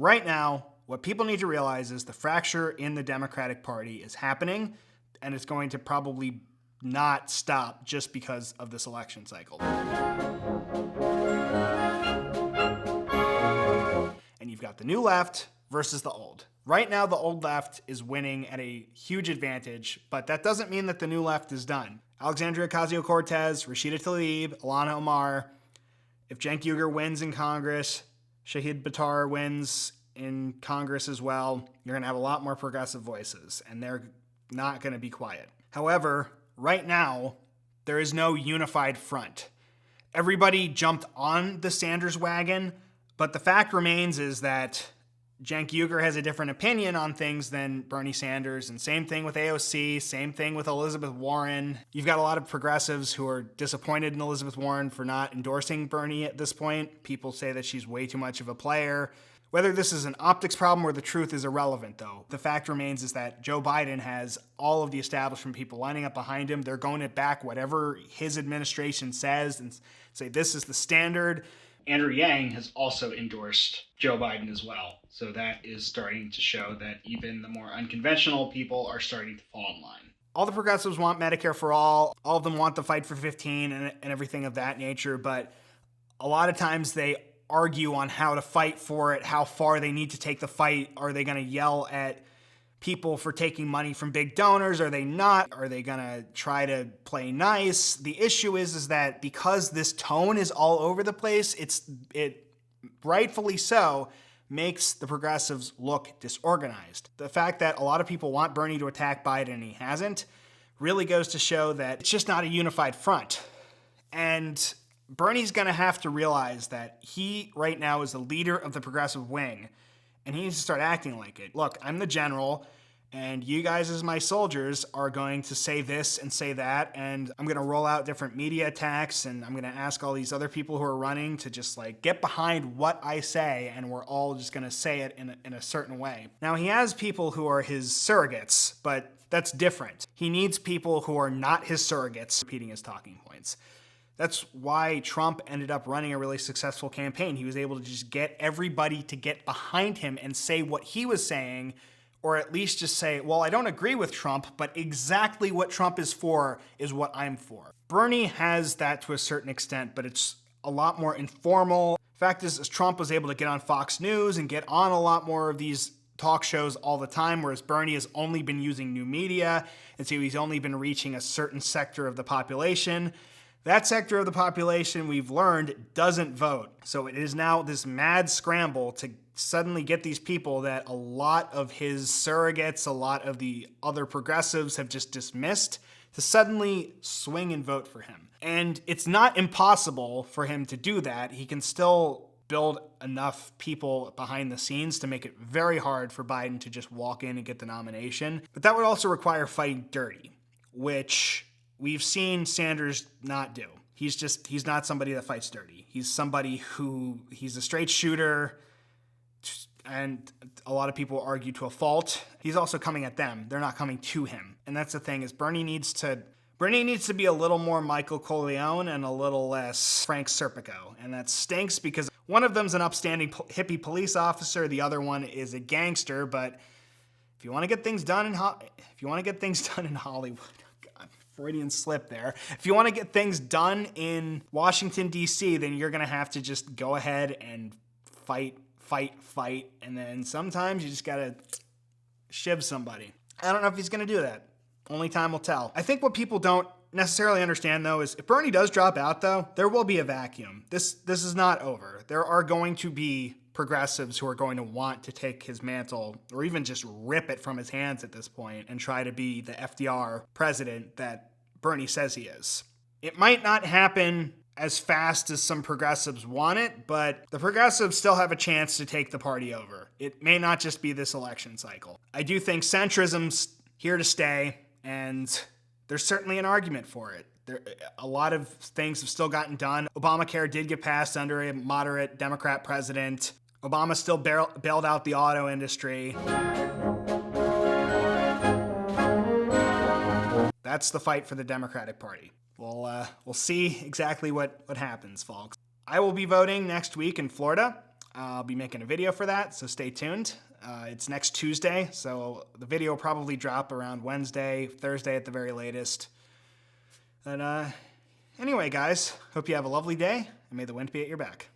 right now, what people need to realize is the fracture in the Democratic Party is happening, and it's going to probably not stop just because of this election cycle. And you've got the new left versus the old. Right now, the old left is winning at a huge advantage, but that doesn't mean that the new left is done. Alexandria Ocasio-Cortez, Rashida Tlaib, Ilhan Omar. If Cenk Uygur wins in Congress, Shahid Buttar wins in Congress as well, you're going to have a lot more progressive voices, and they're not going to be quiet. However, right now, there is no unified front. Everybody jumped on the Sanders wagon, but the fact remains is that Cenk Uygur has a different opinion on things than Bernie Sanders, and same thing with AOC, same thing with Elizabeth Warren. You've got a lot of progressives who are disappointed in Elizabeth Warren for not endorsing Bernie at this point. People say that she's way too much of a player. Whether this is an optics problem or the truth is irrelevant, though. The fact remains is that Joe Biden has all of the establishment people lining up behind him. They're going to back whatever his administration says and say this is the standard. Andrew Yang has also endorsed Joe Biden as well. So that is starting to show that even the more unconventional people are starting to fall in line. All the progressives want Medicare for all. All of them want the fight for 15 and everything of that nature. But a lot of times they argue on how to fight for it, how far they need to take the fight. Are they going to yell at people for taking money from big donors? Are they not? Are they going to try to play nice? The issue is that because this tone is all over the place, it rightfully so makes the progressives look disorganized. The fact that a lot of people want Bernie to attack Biden and he hasn't really goes to show that it's just not a unified front. And Bernie's going to have to realize that he right now is the leader of the progressive wing, and he needs to start acting like it. Look, I'm the general, and you guys as my soldiers are going to say this and say that, and I'm going to roll out different media attacks, and I'm going to ask all these other people who are running to just get behind what I say, and we're all just going to say it in a certain way. Now, he has people who are his surrogates, but that's different. He needs people who are not his surrogates repeating his talking points. That's why Trump ended up running a really successful campaign. He was able to just get everybody to get behind him and say what he was saying, or at least just say, well, I don't agree with Trump, but exactly what Trump is for is what I'm for. Bernie has that to a certain extent, but it's a lot more informal. Fact is, Trump was able to get on Fox News and get on a lot more of these talk shows all the time, whereas Bernie has only been using new media, and so he's only been reaching a certain sector of the population. That sector of the population, we've learned, doesn't vote. So it is now this mad scramble to suddenly get these people that a lot of his surrogates, a lot of the other progressives have just dismissed, to suddenly swing and vote for him. And it's not impossible for him to do that. He can still build enough people behind the scenes to make it very hard for Biden to just walk in and get the nomination. But that would also require fighting dirty, which we've seen Sanders not do. He's not somebody that fights dirty. He's somebody he's a straight shooter, and a lot of people argue to a fault. He's also coming at them. They're not coming to him. And that's the thing, is Bernie needs to be a little more Michael Corleone and a little less Frank Serpico. And that stinks because one of them's an upstanding hippie police officer, the other one is a gangster. But if you want to get things done in Hollywood, Freudian slip there. If you want to get things done in Washington, D.C., then you're going to have to just go ahead and fight. And then sometimes you just got to shiv somebody. I don't know if he's going to do that. Only time will tell. I think what people don't necessarily understand, though, is if Bernie does drop out, though, there will be a vacuum. This is not over. There are going to be progressives who are going to want to take his mantle or even just rip it from his hands at this point and try to be the FDR president that Bernie says he is. It might not happen as fast as some progressives want it, but the progressives still have a chance to take the party over. It may not just be this election cycle. I do think centrism's here to stay, and there's certainly an argument for it. A lot of things have still gotten done. Obamacare did get passed under a moderate Democrat president. Obama still bailed out the auto industry. That's the fight for the Democratic Party. We'll see exactly what happens, folks. I will be voting next week in Florida. I'll be making a video for that, so stay tuned. It's next Tuesday, so the video will probably drop around Wednesday, Thursday at the very latest. But anyway, guys, hope you have a lovely day, and may the wind be at your back.